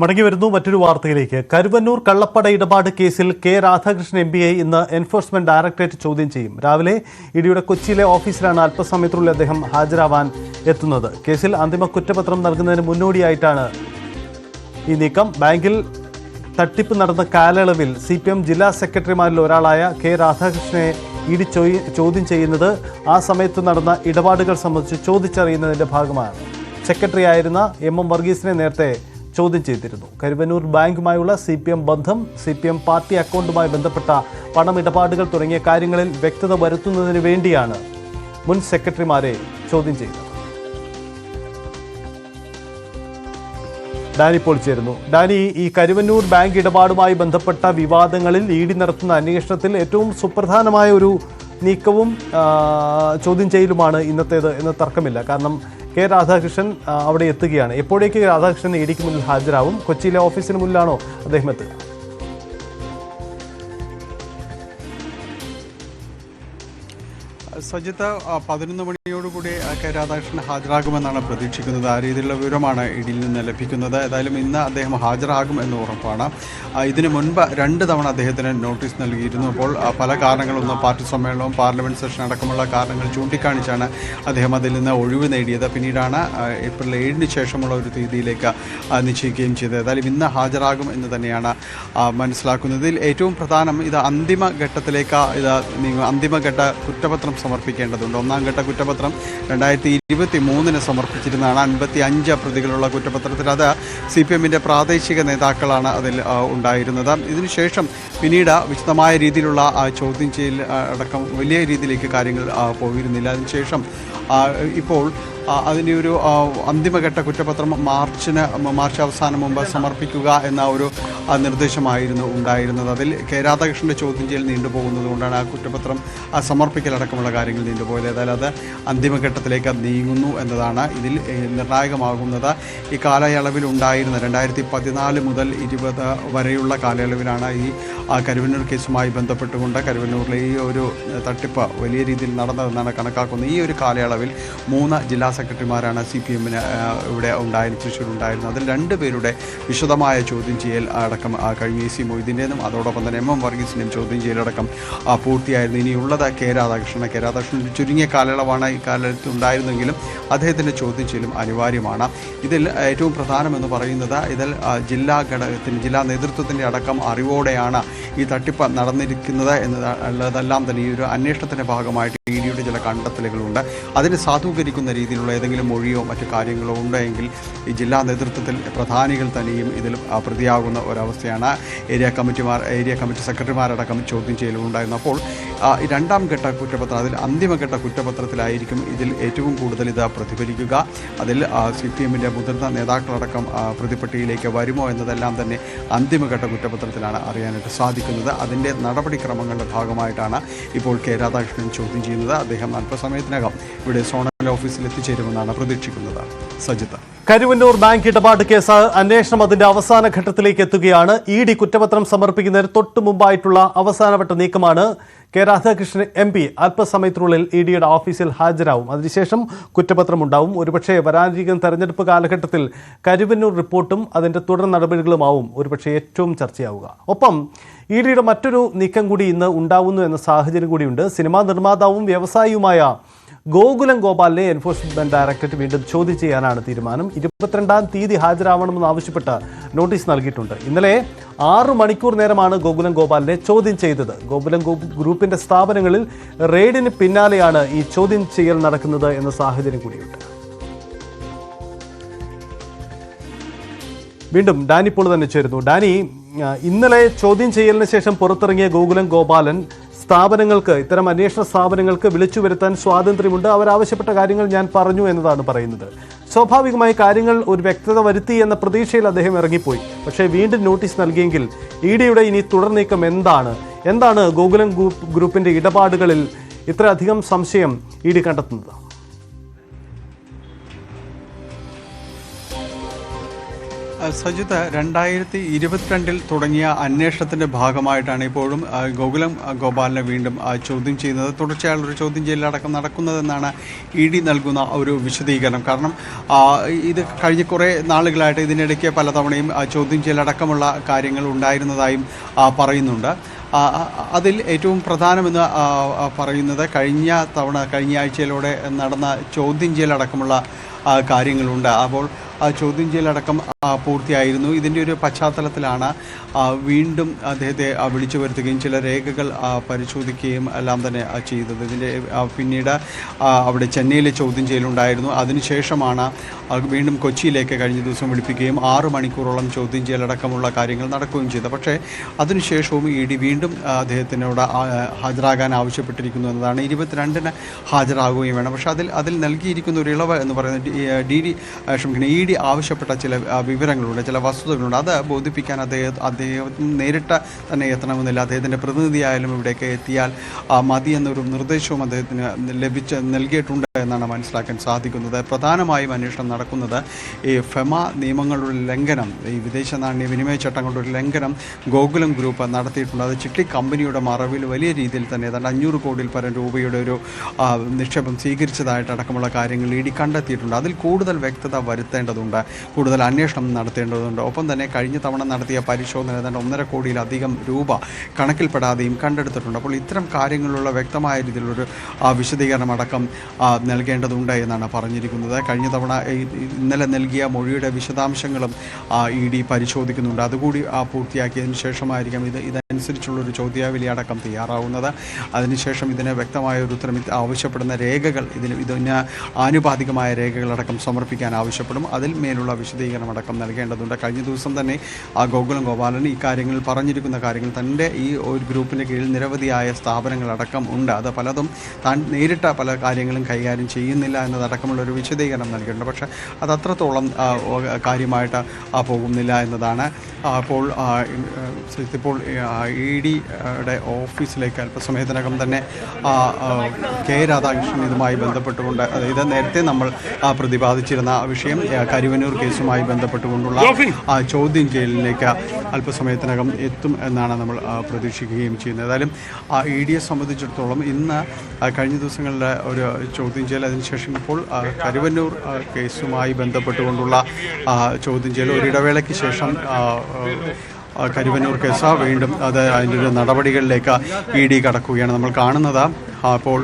മടങ്ങി വരുന്നു മറ്റൊരു വാർത്തയിലേക്ക്. കരുവന്നൂർ കള്ളപ്പട ഇടപാട് കേസിൽ കെ രാധാകൃഷ്ണൻ എംപിയെ ഇന്ന് എൻഫോഴ്സ്മെന്റ് ഡയറക്ടറേറ്റ് ചോദ്യം ചെയ്യും. രാവിലെ ഇഡിയുടെ കൊച്ചിയിലെ ഓഫീസിലാണ് അല്പസമയത്തിനുള്ളിൽ അദ്ദേഹം ഹാജരാവാൻ എത്തുന്നത്. കേസിൽ അന്തിമ കുറ്റപത്രം നൽകുന്നതിന് മുന്നോടിയായിട്ടാണ് ഈ നീക്കം. ബാങ്കിൽ തട്ടിപ്പ് നടന്ന കാലയളവിൽ CPM ജില്ലാ സെക്രട്ടറിമാരിൽ ഒരാളായ കെ രാധാകൃഷ്ണനെ ഇഡി ചോദ്യം ചെയ്യുന്നത് ആ സമയത്ത് നടന്ന ഇടപാടുകൾ സംബന്ധിച്ച് ചോദിച്ചറിയുന്നതിന്റെ ഭാഗമാണ്. സെക്രട്ടറിയായിരുന്ന MM വർഗീസിനെ നേരത്തെ ചോദ്യം ചെയ്തിരുന്നു. കരുവന്നൂർ ബാങ്കുമായുള്ള CPM ബന്ധം, CPM പാർട്ടി അക്കൗണ്ടുമായി ബന്ധപ്പെട്ട പണമിടപാടുകൾ തുടങ്ങിയ കാര്യങ്ങളിൽ വ്യക്തത വരുത്തുന്നതിന് വേണ്ടിയാണ് മുൻ സെക്രട്ടറിമാരെ ചോദ്യം ചെയ്തത്. ഡാനി ഇപ്പോൾ ചേരുന്നു. ഡാനി, ഈ കരുവന്നൂർ ബാങ്ക് ഇടപാടുമായി ബന്ധപ്പെട്ട വിവാദങ്ങളിൽ ഇഡി നടത്തുന്ന അന്വേഷണത്തിൽ ഏറ്റവും സുപ്രധാനമായ ഒരു നീക്കവും ചോദ്യം ചെയ്യലുമാണ് ഇന്നത്തേത് എന്ന് തർക്കമില്ല. കാരണം കെ രാധാകൃഷ്ണൻ അവിടെ എത്തുകയാണ്. എപ്പോഴേക്ക് രാധാകൃഷ്ണൻ ഇഡിക്ക് മുന്നിൽ ഹാജരാവും? കൊച്ചിയിലെ ഓഫീസിന് മുന്നിലാണോ അദ്ദേഹം എത്തുക? സജിത്ത് 11 മണിയോടുകൂടി കെ രാധാകൃഷ്ണൻ ഹാജരാകുമെന്നാണ് പ്രതീക്ഷിക്കുന്നത്. ആ രീതിയിലുള്ള വിവരമാണ് ഇഡിയിൽ നിന്ന് ലഭിക്കുന്നത്. ഏതായാലും ഇന്ന് അദ്ദേഹം ഹാജരാകും എന്ന് ഉറപ്പാണ്. ഇതിനു മുൻപ് 2 തവണ അദ്ദേഹത്തിന് നോട്ടീസ് നൽകിയിരുന്നു. അപ്പോൾ പല കാരണങ്ങളൊന്നും പാർട്ടി സമ്മേളനവും പാർലമെൻറ്റ് സെഷൻ അടക്കമുള്ള കാരണങ്ങൾ ചൂണ്ടിക്കാണിച്ചാണ് അദ്ദേഹം അതിൽ നിന്ന് ഒഴിവ് നേടിയത്. പിന്നീടാണ് ഏപ്രിൽ 7-ന് ശേഷമുള്ള ഒരു തീയതിയിലേക്ക് നിശ്ചയിക്കുകയും ചെയ്തത്. ഏതായാലും ഇന്ന് ഹാജരാകും എന്ന് തന്നെയാണ് മനസ്സിലാക്കുന്നത്. ഇതിൽ ഏറ്റവും പ്രധാനം ഇത് അന്തിമഘട്ടത്തിലേക്ക് അന്തിമഘട്ട കുറ്റപത്രം സമർപ്പിക്കേണ്ടതുണ്ട്. 1ാം ഘട്ട കുറ്റപത്രം 2023 സമർപ്പിച്ചിരുന്നതാണ്. 55 പ്രതികളുള്ള കുറ്റപത്രത്തിൽ അത് CPM-ന്റെ പ്രാദേശിക നേതാക്കളാണ് അതിൽ ഉണ്ടായിരുന്നത്. ഇതിനുശേഷം പിന്നീട് വിശദമായ രീതിയിലുള്ള ചോദ്യം ചെയ്യൽ അടക്കം വലിയ രീതിയിലേക്ക് കാര്യങ്ങൾ പോയിരുന്നില്ല. അതിനുശേഷം ഇപ്പോൾ അതിൻ്റെ ഒരു അന്തിമഘട്ട കുറ്റപത്രം മാർച്ച് അവസാനം മുമ്പ് സമർപ്പിക്കുക എന്ന ഒരു നിർദ്ദേശമായിരുന്നു ഉണ്ടായിരുന്നത്. അതിൽ കെ രാധാകൃഷ്ണൻ്റെ ചോദ്യം ചെയ്യൽ നീണ്ടുപോകുന്നത് കൊണ്ടാണ് ആ കുറ്റപത്രം സമർപ്പിക്കലടക്കമുള്ള കാര്യങ്ങൾ നീണ്ടുപോയത്. ഏതായാലും അത് അന്തിമഘട്ടത്തിലേക്ക് നീങ്ങുന്നു എന്നതാണ് ഇതിൽ നിർണായകമാകുന്നത്. ഈ കാലയളവിൽ ഉണ്ടായിരുന്ന 2014 മുതൽ 20 വരെയുള്ള കാലയളവിലാണ് ഈ കരുവന്നൂർ കേസുമായി ബന്ധപ്പെട്ടുകൊണ്ട് കരുവന്നൂരിലെ ഈ ഒരു തട്ടിപ്പ് വലിയ രീതിയിൽ നടന്നതെന്നാണ് കണക്കാക്കുന്നത്. ഈ ഒരു കാലയളവിൽ 3 ജില്ലാ സെക്രട്ടറിമാരാണ് CPM-ന് ഇവിടെ തൃശ്ശൂർ ഉണ്ടായിരുന്നത്. അതിൽ 2 പേരുടെ വിശദമായ ചോദ്യം ചെയ്യൽ അടക്കം കഴിഞ്ഞ AC മൊയ്തീൻ്റെയും അതോടൊപ്പം തന്നെ MM വർഗീസിൻ്റെയും ചോദ്യം ചെയ്യലടക്കം പൂർത്തിയായിരുന്നു. ഇനിയുള്ളത് കെ രാധാകൃഷ്ണൻ ചുരുങ്ങിയ കാലയളവാണ് ഈ കാലത്ത് ഉണ്ടായിരുന്നെങ്കിലും അദ്ദേഹത്തിൻ്റെ ചോദ്യം ചെയ്യലും അനിവാര്യമാണ്. ഇതിൽ ഏറ്റവും പ്രധാനമെന്ന് പറയുന്നത് ഇതിൽ ജില്ലാ നേതൃത്വത്തിൻ്റെ അടക്കം അറിവോടെയാണ് ഈ തട്ടിപ്പ് നടന്നിരിക്കുന്നത് എന്നതെല്ലാം തന്നെ ഈ ഒരു അന്വേഷണത്തിൻ്റെ ഭാഗമായിട്ട് ഇഡിയുടെ ചില കണ്ടെത്തലുകളുണ്ട്. അതിന് സാധൂകരിക്കുന്ന രീതിയിലുള്ള ഏതെങ്കിലും മൊഴിയോ മറ്റു കാര്യങ്ങളോ ഉണ്ടെങ്കിൽ ഈ ജില്ലാ നേതൃത്വത്തിൽ പ്രധാനികൾ തന്നെയും ഇതിൽ പ്രതിയാകുന്ന ഒരവസ്ഥയാണ്. ഏരിയ കമ്മിറ്റി സെക്രട്ടറിമാരടക്കം ചോദ്യം ചെയ്യലുണ്ടായിരുന്നു. അപ്പോൾ 2ാം ഘട്ട കുറ്റപത്രം അതിൽ അന്തിമഘട്ട കുറ്റപത്രത്തിലായിരിക്കും ഇതിൽ ഏറ്റവും കൂടുതൽ ഇത് പ്രതിഫലിക്കുക. അതിൽ CPM-ന്റെ മുതിർന്ന നേതാക്കളടക്കം പ്രതിപട്ടികയിലേക്ക് വരുമോ എന്നതെല്ലാം തന്നെ അന്തിമഘട്ട കുറ്റപത്രത്തിലാണ് അറിയാനായിട്ട് സാധിക്കുന്നത്. അതിൻ്റെ നടപടിക്രമങ്ങളുടെ ഭാഗമായിട്ടാണ് ഇപ്പോൾ കെ രാധാകൃഷ്ണൻ ചോദ്യം ചെയ്യുന്നത്. അദ്ദേഹം അല്പസമയത്തിനകം ഇവിടെ സോണൽ ഓഫീസിൽ എത്തിച്ചേരുമെന്നാണ് പ്രതീക്ഷിക്കുന്നത്. സജിത്ത്, കരുവന്നൂർ ബാങ്ക് ഇടപാട് കേസ് അന്വേഷണം അതിന്റെ അവസാന ഘട്ടത്തിലേക്ക് എത്തുകയാണ്. ഇഡി കുറ്റപത്രം സമർപ്പിക്കുന്നതിന് തൊട്ടു മുമ്പായിട്ടുള്ള അവസാനവട്ട നീക്കമാണ്. കെ രാധാകൃഷ്ണൻ MP അല്പസമയത്തിനുള്ളിൽ ഇഡിയുടെ ഓഫീസിൽ ഹാജരാവും. അതിനുശേഷം കുറ്റപത്രം ഉണ്ടാവും. ഒരുപക്ഷെ വരാനിരിക്കുന്ന തെരഞ്ഞെടുപ്പ് കാലഘട്ടത്തിൽ കരുവന്നൂർ റിപ്പോർട്ടും അതിൻ്റെ തുടർ നടപടികളുമാവും ഒരുപക്ഷെ ഏറ്റവും ചർച്ചയാവുക. ഒപ്പം ഇഡിയുടെ മറ്റൊരു നീക്കം കൂടി ഇന്ന് ഉണ്ടാവുന്നു എന്ന സാഹചര്യം കൂടിയുണ്ട്. സിനിമാ നിർമ്മാതാവും വ്യവസായിയുമായ ഗോകുലം ഗോപാലിനെ എൻഫോഴ്സ്മെന്റ് ഡയറക്ടറേറ്റ് വീണ്ടും ചോദ്യം ചെയ്യാനാണ് തീരുമാനം. 22-ാം തീയതി ഹാജരാവണമെന്ന് ആവശ്യപ്പെട്ട് നോട്ടീസ് നൽകിയിട്ടുണ്ട്. ഇന്നലെ 6 മണിക്കൂർ നേരമാണ് ഗോകുലം ഗോപാലിനെ ചോദ്യം ചെയ്തത്. ഗോകുലം ഗ്രൂപ്പിന്റെ സ്ഥാപനങ്ങളിൽ റെയ്ഡിന് പിന്നാലെയാണ് ഈ ചോദ്യം ചെയ്യൽ നടക്കുന്നത് എന്ന സാഹചര്യം കൂടിയുണ്ട്. വീണ്ടും ഡാനി ഇപ്പോൾ തന്നെ ചേരുന്നു. ഡാനി, ഇന്നലെ ചോദ്യം ചെയ്യലിന് ശേഷം പുറത്തിറങ്ങിയ ഗോകുലം ഗോപാലൻ സ്ഥാപനങ്ങൾക്ക്, ഇത്തരം അന്വേഷണ സ്ഥാപനങ്ങൾക്ക് വിളിച്ചു വരുത്താൻ സ്വാതന്ത്ര്യമുണ്ട്, അവരാവശ്യപ്പെട്ട കാര്യങ്ങൾ ഞാൻ പറഞ്ഞു എന്നതാണ് പറയുന്നത്. സ്വാഭാവികമായി കാര്യങ്ങൾ ഒരു വ്യക്തത വരുത്തി എന്ന പ്രതീക്ഷയിൽ അദ്ദേഹം ഇറങ്ങിപ്പോയി. പക്ഷേ വീണ്ടും നോട്ടീസ് നൽകിയെങ്കിൽ ഇഡിയുടെ ഇനി തുടർ നീക്കം എന്താണ് ഗോകുലം ഗ്രൂപ്പിന്റെ ഇടപാടുകളിൽ ഇത്രയധികം സംശയം ഇഡി കണ്ടെത്തുന്നത്? സജിത്ത് 2022 തുടങ്ങിയ അന്വേഷണത്തിൻ്റെ ഭാഗമായിട്ടാണ് ഇപ്പോഴും ഗോകുലം ഗോപാലിനെ വീണ്ടും ചോദ്യം ചെയ്യുന്നത്. തുടർച്ചയായുള്ളൊരു ചോദ്യം ചെയ്യലടക്കം നടക്കുന്നതെന്നാണ് ഇ ഡി നൽകുന്ന ഒരു വിശദീകരണം. കാരണം ഇത് കഴിഞ്ഞ കുറേ നാളുകളായിട്ട് ഇതിനിടയ്ക്ക് പലതവണയും ചോദ്യം ചെയ്യലടക്കമുള്ള കാര്യങ്ങൾ ഉണ്ടായിരുന്നതായും പറയുന്നുണ്ട്. അതിൽ ഏറ്റവും പ്രധാനമെന്ന് പറയുന്നത് കഴിഞ്ഞ ആഴ്ചയിലൂടെ നടന്ന ചോദ്യം ചെയ്യലടക്കമുള്ള കാര്യങ്ങളുണ്ട്. അപ്പോൾ ചോദ്യം ചെയ്യലടക്കം പൂർത്തിയായിരുന്നു. ഇതിൻ്റെ ഒരു പശ്ചാത്തലത്തിലാണ് വീണ്ടും അദ്ദേഹത്തെ വിളിച്ചു വരുത്തുകയും ചില രേഖകൾ പരിശോധിക്കുകയും എല്ലാം തന്നെ ചെയ്തത്. ഇതിൻ്റെ പിന്നീട് അവിടെ ചെന്നൈയിലെ ചോദ്യം ചെയ്യലുണ്ടായിരുന്നു. അതിനുശേഷമാണ് വീണ്ടും കൊച്ചിയിലേക്ക് കഴിഞ്ഞ ദിവസം വിളിപ്പിക്കുകയും 6 മണിക്കൂറോളം ചോദ്യം ചെയ്യലടക്കമുള്ള കാര്യങ്ങൾ നടക്കുകയും ചെയ്തത്. പക്ഷേ അതിനുശേഷവും ഇ ഡി വീണ്ടും അദ്ദേഹത്തിനോട് ഹാജരാകാൻ ആവശ്യപ്പെട്ടിരിക്കുന്നു എന്നതാണ്. 22-ന് ഹാജരാകുകയും വേണം. പക്ഷേ അതിൽ നൽകിയിരിക്കുന്ന ഒരു ഇളവ് എന്ന് പറയുന്നത് ഇ ഡി ആവശ്യപ്പെട്ട ചില വിവരങ്ങളുണ്ട്, ചില വസ്തുതകളുണ്ട്. അത് ബോധിപ്പിക്കാൻ അദ്ദേഹം നേരിട്ട് തന്നെ എത്തണമെന്നില്ല. അദ്ദേഹത്തിൻ്റെ പ്രതിനിധിയായാലും ഇവിടേക്ക് എത്തിയാൽ മതി എന്നൊരു നിർദ്ദേശവും അദ്ദേഹത്തിന് നൽകിയിട്ടുണ്ട് എന്നാണ് മനസ്സിലാക്കാൻ സാധിക്കുന്നത്. പ്രധാനമായും അന്വേഷണം നടക്കുന്നത് ഈ ഫെമ നിയമങ്ങളുടെ ലംഘനം, ഈ വിദേശ നാണ്യ വിനിമയ ചട്ടങ്ങളുടെ ഒരു ലംഘനം ഗോകുലം ഗ്രൂപ്പ് നടത്തിയിട്ടുണ്ട്. അത് ചിട്ടി കമ്പനിയുടെ മറവിൽ വലിയ രീതിയിൽ തന്നെ ഏതാണ്ട് 500 കോടിയിൽ പരം രൂപയുടെ ഒരു നിക്ഷേപം സ്വീകരിച്ചതായിട്ടടക്കമുള്ള കാര്യങ്ങൾ ഇ ഡി കണ്ടെത്തിയിട്ടുണ്ട്. അതിൽ കൂടുതൽ വ്യക്തത വരുത്തേണ്ടതുണ്ട്, കൂടുതൽ അന്വേഷണം നടത്തേണ്ടതുണ്ട്. ഒപ്പം തന്നെ കഴിഞ്ഞ തവണ നടത്തിയ പരിശോധന ഏതാണ്ട് 1.5 കോടിയിലധികം രൂപ കണക്കിൽപ്പെടാതെയും കണ്ടെടുത്തിട്ടുണ്ട്. അപ്പോൾ ഇത്തരം കാര്യങ്ങളിലുള്ള വ്യക്തമായ രീതിയിലൊരു വിശദീകരണം അടക്കം നൽകേണ്ടതുണ്ട് എന്നാണ് പറഞ്ഞിരിക്കുന്നത്. കഴിഞ്ഞ തവണ ഇന്നലെ നൽകിയ മൊഴിയുടെ വിശദാംശങ്ങളും ഇ ഡി പരിശോധിക്കുന്നുണ്ട്. അതുകൂടി പൂർത്തിയാക്കിയതിന് ശേഷമായിരിക്കും ഇതനുസരിച്ചുള്ളൊരു ചോദ്യാവലി അടക്കം തയ്യാറാവുന്നത്. അതിനുശേഷം ഇതിന് വ്യക്തമായ ഒരു ഉത്തരം ആവശ്യപ്പെടുന്ന രേഖകൾ ഇതിന് ആനുപാതികമായ രേഖകളടക്കം സമർപ്പിക്കാൻ ആവശ്യപ്പെടും. അതിൽ മേലുള്ള വിശദീകരണം അടക്കം നൽകേണ്ടതുണ്ട്. കഴിഞ്ഞ ദിവസം തന്നെ ഗോകുലം ഗോപാലൻ ഈ കാര്യങ്ങളിൽ പറഞ്ഞിരിക്കുന്ന കാര്യങ്ങൾ തൻ്റെ ഈ ഒരു ഗ്രൂപ്പിൻ്റെ കീഴിൽ നിരവധിയായ സ്ഥാപനങ്ങളടക്കം ഉണ്ട്. അത് പലതും താൻ നേരിട്ട പല കാര്യങ്ങളും കൈകാര്യം ചെയ്യുന്നില്ല എന്നതടക്കമുള്ളൊരു വിശദീകരണം നൽകിയിട്ടുണ്ട്. പക്ഷേ അത് അത്രത്തോളം കാര്യമായിട്ട് പോകുന്നില്ല എന്നതാണ്. ഇപ്പോൾ ഇ ഡിയുടെ ഓഫീസിലേക്ക് അല്പസമയത്തിനകം തന്നെ കെ രാധാകൃഷ്ണൻ ഇതുമായി ബന്ധപ്പെട്ടുകൊണ്ട്, അതായത് നേരത്തെ നമ്മൾ പ്രതിപാദിച്ചിരുന്ന വിഷയം കരുവന്നൂർ കേസുമായി ബന്ധപ്പെട്ടുകൊണ്ടുള്ള ചോദ്യം ചെയ്യലിലേക്ക് അല്പസമയത്തിനകം എത്തും എന്നാണ് നമ്മൾ പ്രതീക്ഷിക്കുകയും ചെയ്യുന്നത്. ഏതായാലും ഇ ഡിയെ സംബന്ധിച്ചിടത്തോളം ഇന്ന് കഴിഞ്ഞ ദിവസങ്ങളിലെ ഒരു ചോദ്യം ചെയ്യൽ, അതിനുശേഷം ഇപ്പോൾ കരുവന്നൂർ കേസുമായി ബന്ധപ്പെട്ടുകൊണ്ടുള്ള ചോദ്യം ചെയ്യൽ, ഒരിടവേളയ്ക്ക് ശേഷം കരുവന്നൂർ കേസ് വീണ്ടും അതിൻ്റെ ഒരു നടപടികളിലേക്ക് ഇ ഡി കടക്കുകയാണ് നമ്മൾ കാണുന്നത്. അപ്പോൾ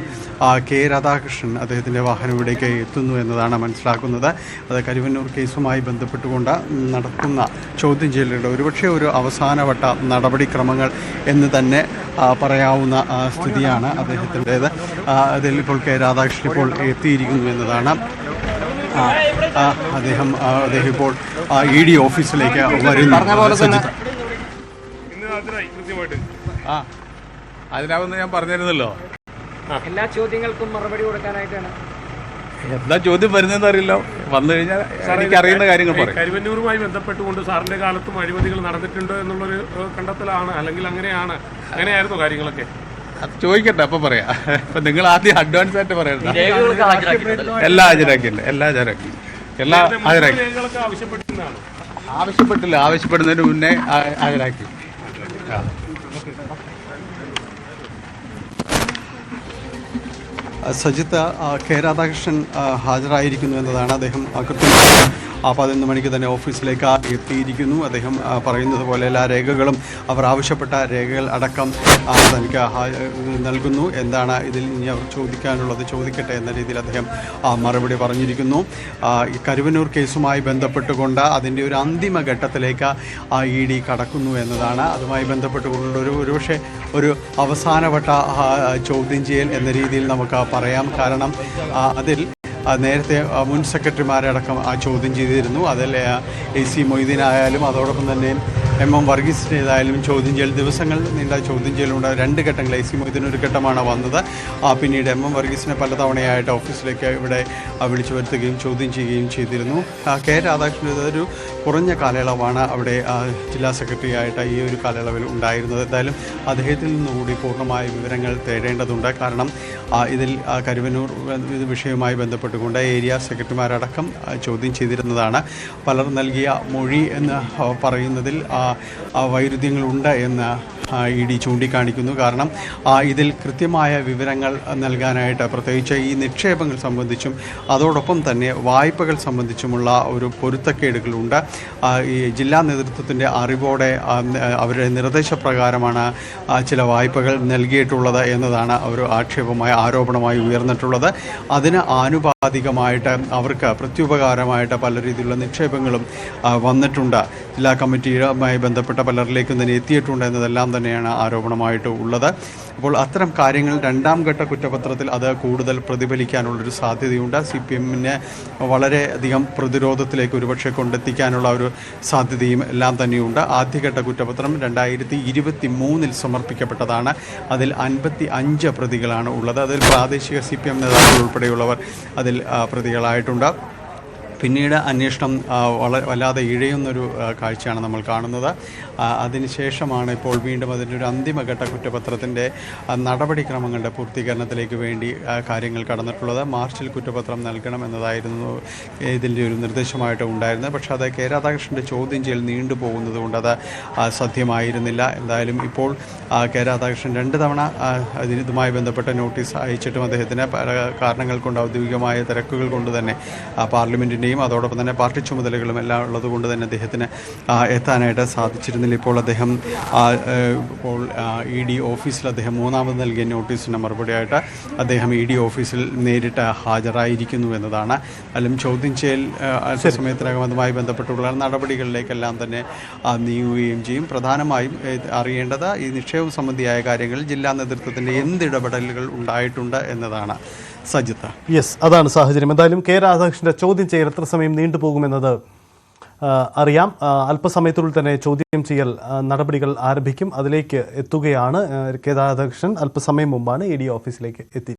കെ രാധാകൃഷ്ണൻ അദ്ദേഹത്തിൻ്റെ വാഹനം ഇവിടേക്ക് എത്തുന്നു എന്നതാണ് മനസ്സിലാക്കുന്നത്. അത് കരുവന്നൂർ കേസുമായി ബന്ധപ്പെട്ടുകൊണ്ട് നടക്കുന്ന ചോദ്യം ചെയ്യലുകളുടെ ഒരുപക്ഷെ ഒരു അവസാനവട്ട നടപടിക്രമങ്ങൾ എന്ന് തന്നെ പറയാവുന്ന സ്ഥിതിയാണ് അദ്ദേഹത്തിൻ്റേത്. അതിൽ ഇപ്പോൾ കെ രാധാകൃഷ്ണൻ ഇപ്പോൾ എത്തിയിരിക്കുന്നു എന്നതാണ്. അദ്ദേഹം ഇപ്പോൾ ഇ ഡി ഓഫീസിലേക്ക് വരുന്നു. അതിനാവുന്ന ഞാൻ പറഞ്ഞിരുന്നല്ലോ, എല്ലാ ചോദ്യങ്ങൾക്കും മറുപടി കൊടുക്കാനായിട്ടാണ്. എന്താ ചോദ്യം വരുന്നതെന്ന് അറിയില്ല. വന്നു കഴിഞ്ഞാൽ എനിക്ക് അറിയുന്ന കാര്യങ്ങൾ പറയും. കരുവന്നൂരുമായി ബന്ധപ്പെട്ടുകൊണ്ട് സാറിന്റെ കാലത്തും അഴിമതികൾ നടന്നിട്ടുണ്ട് എന്നുള്ളൊരു കണ്ടെത്തലാണ്, അല്ലെങ്കിൽ അങ്ങനെയായിരുന്നു കാര്യങ്ങളൊക്കെ? അത് ചോദിക്കട്ടെ, അപ്പം പറയാം. ഇപ്പം നിങ്ങൾ ആദ്യം അഡ്വാൻസ് ആയിട്ട് പറയണ്ട. എല്ലാം ഹാജരാക്കിയിട്ടുണ്ട്, എല്ലാം ഹാജരാക്കി. ആവശ്യപ്പെടുന്നതിന് മുന്നേ ഹാജരാക്കി. സജിത്ത്, കെ രാധാകൃഷ്ണൻ ഹാജരായിരിക്കുന്നു എന്നതാണ്. അദ്ദേഹം കൃത്യമായി 11 മണിക്ക് തന്നെ ഓഫീസിലേക്ക് എത്തിയിരിക്കുന്നു. അദ്ദേഹം പറയുന്നത് പോലെ എല്ലാ രേഖകളും, അവർ ആവശ്യപ്പെട്ട രേഖകൾ അടക്കം തനിക്ക് നൽകുന്നു. എന്താണ് ഇതിൽ ഇനി അവർ ചോദിക്കാനുള്ളത് ചോദിക്കട്ടെ എന്ന രീതിയിൽ അദ്ദേഹം മറുപടി പറഞ്ഞിരിക്കുന്നു. ഈ കരുവന്നൂർ കേസുമായി ബന്ധപ്പെട്ടുകൊണ്ട് അതിൻ്റെ ഒരു അന്തിമ ഘട്ടത്തിലേക്ക് ഇ ഡി കടക്കുന്നു എന്നതാണ്. അതുമായി ബന്ധപ്പെട്ടുകൊണ്ട് ഒരുപക്ഷെ ഒരു അവസാനവട്ട ചോദ്യം ചെയ്യൽ എന്ന രീതിയിൽ നമുക്ക് പറയാം. കാരണം അതിൽ നേരത്തെ മുൻ സെക്രട്ടറിമാരെ അടക്കം ചോദ്യം ചെയ്തിരുന്നു. അതിൽ AC മൊയ്തീനായാലും അതോടൊപ്പം തന്നെ എം വർഗീസിന് ഏതായാലും ചോദ്യം ചെയ്യൽ ദിവസങ്ങൾ നീണ്ട ചോദ്യം ചെയ്യലുണ്ട്. 2 ഘട്ടങ്ങൾ AC മൊയ്തീൻ ഒരു ഘട്ടമാണ് വന്നത്. പിന്നീട് എം വർഗീസിനെ പലതവണയായിട്ട് ഓഫീസിലേക്ക് ഇവിടെ വിളിച്ചു വരുത്തുകയും ചോദ്യം ചെയ്യുകയും ചെയ്തിരുന്നു. കെ രാധാകൃഷ്ണൻ ഒരു കുറഞ്ഞ കാലയളവാണ് അവിടെ ജില്ലാ സെക്രട്ടറി ആയിട്ട് ഈ ഒരു കാലയളവിൽ ഉണ്ടായിരുന്നത്. എന്തായാലും അദ്ദേഹത്തിൽ നിന്നുകൂടി പൂർണ്ണമായ വിവരങ്ങൾ തേടേണ്ടതുണ്ട്. കാരണം ഇതിൽ കരുവന്നൂർ വിഷയവുമായി ബന്ധപ്പെട്ടുകൊണ്ട് ഏരിയ സെക്രട്ടറിമാരടക്കം ചോദ്യം ചെയ്തിരുന്നതാണ്. പലർ നൽകിയ മൊഴി എന്ന് പറയുന്നതിൽ വൈരുദ്ധ്യങ്ങളുണ്ട് എന്ന് ED ചൂണ്ടിക്കാണിക്കുന്നു. കാരണം ഇതിൽ കൃത്യമായ വിവരങ്ങൾ നൽകാനായിട്ട് പ്രത്യേകിച്ച് ഈ നിക്ഷേപങ്ങൾ സംബന്ധിച്ചും അതോടൊപ്പം തന്നെ വായ്പകൾ സംബന്ധിച്ചുമുള്ള ഒരു പൊരുത്തക്കേടുകളുണ്ട്. ഈ ജില്ലാ നേതൃത്വത്തിൻ്റെ അറിവോടെ അവരുടെ നിർദ്ദേശപ്രകാരമാണ് ചില വായ്പകൾ നൽകിയിട്ടുള്ളത് എന്നതാണ് ഒരു ആരോപണമായി ഉയർന്നിട്ടുള്ളത്. അതിന് ആനുപാതികമായിട്ട് അവർക്ക് പ്രത്യുപകാരമായിട്ട് പല രീതിയിലുള്ള നിക്ഷേപങ്ങളും വന്നിട്ടുണ്ട്. ജില്ലാ കമ്മിറ്റിയുമായി ബന്ധപ്പെട്ട പലരിലേക്കും തന്നെ എത്തിയിട്ടുണ്ട് എന്നതെല്ലാം തന്നെയാണ് ആരോപണമായിട്ട് ഉള്ളത്. അപ്പോൾ അത്തരം കാര്യങ്ങൾ 2ാം ഘട്ട കുറ്റപത്രത്തിൽ അത് കൂടുതൽ പ്രതിഫലിക്കാനുള്ളൊരു സാധ്യതയുണ്ട്. CPM-നെ വളരെയധികം പ്രതിരോധത്തിലേക്ക് ഒരുപക്ഷെ കൊണ്ടെത്തിക്കാനുള്ള ഒരു സാധ്യതയും എല്ലാം തന്നെയുണ്ട്. ആദ്യഘട്ട കുറ്റപത്രം 2023 സമർപ്പിക്കപ്പെട്ടതാണ്. അതിൽ 55 പ്രതികളാണ് ഉള്ളത്. അതിൽ പ്രാദേശിക CPM നേതാക്കൾ ഉൾപ്പെടെയുള്ളവർ അതിൽ പ്രതികളായിട്ടുണ്ട്. പിന്നീട് അന്വേഷണം വല്ലാതെ ഇഴയുന്നൊരു കാഴ്ചയാണ് നമ്മൾ കാണുന്നത്. അതിനുശേഷമാണ് ഇപ്പോൾ വീണ്ടും അതിൻ്റെ ഒരു അന്തിമഘട്ട കുറ്റപത്രത്തിൻ്റെ നടപടിക്രമങ്ങളുടെ പൂർത്തീകരണത്തിലേക്ക് വേണ്ടി കാര്യങ്ങൾ കടന്നിട്ടുള്ളത്. മാർച്ചിൽ കുറ്റപത്രം നൽകണം എന്നതായിരുന്നു ഇതിൻ്റെ ഒരു നിർദ്ദേശമായിട്ട് ഉണ്ടായിരുന്നത്. പക്ഷേ അത് കെ രാധാകൃഷ്ണൻ്റെ ചോദ്യം ചെയ്യൽ നീണ്ടുപോകുന്നത് കൊണ്ട് അത് സാധ്യമായിരുന്നില്ല. എന്തായാലും ഇപ്പോൾ കെ രാധാകൃഷ്ണൻ 2 തവണ ഇതുമായി ബന്ധപ്പെട്ട നോട്ടീസ് അയച്ചിട്ടും അദ്ദേഹത്തിന് പല കാരണങ്ങൾ കൊണ്ട് ഔദ്യോഗികമായ തിരക്കുകൾ കൊണ്ട് തന്നെ പാർലമെൻറ്റിൻ്റെയും അതോടൊപ്പം തന്നെ പാർട്ടി ചുമതലകളും എല്ലാം ഉള്ളതുകൊണ്ട് തന്നെ അദ്ദേഹത്തിന് എത്താനായിട്ട് സാധിച്ചിരുന്നില്ല. ഇപ്പോൾ അദ്ദേഹം ED ഓഫീസിൽ അദ്ദേഹം 3ാമത് നൽകിയ നോട്ടീസിന് മറുപടിയായിട്ട് അദ്ദേഹം ED ഓഫീസിൽ നേരിട്ട് ഹാജരായിരിക്കുന്നു എന്നതാണ്. അതിലും ചോദ്യം ചെയ്യൽ സമയത്തിനകം അതുമായി ബന്ധപ്പെട്ടുള്ള നടപടികളിലേക്കെല്ലാം തന്നെ നീങ്ങുകയും ചെയ്യും. പ്രധാനമായും അറിയേണ്ടത് ഈ നിക്ഷേപം സംബന്ധിയായ കാര്യങ്ങളിൽ ജില്ലാ നേതൃത്വത്തിൻ്റെ എന്തിടപെടലുകൾ ഉണ്ടായിട്ടുണ്ട് എന്നതാണ്. സജിത്ത്, യെസ്, അതാണ് സാഹചര്യം. എന്തായാലും കെ രാധാകൃഷ്ണന്റെ ചോദ്യം ചെയ്യൽ എത്ര സമയം നീണ്ടുപോകുമെന്നത് അറിയാം. അല്പസമയത്തിനുള്ളിൽ തന്നെ ചോദ്യം ചെയ്യൽ നടപടികൾ ആരംഭിക്കും. അതിലേക്ക് എത്തുകയാണ്. കെ രാധാകൃഷ്ണൻ അല്പസമയം മുമ്പാണ് ED ഓഫീസിലേക്ക് എത്തി.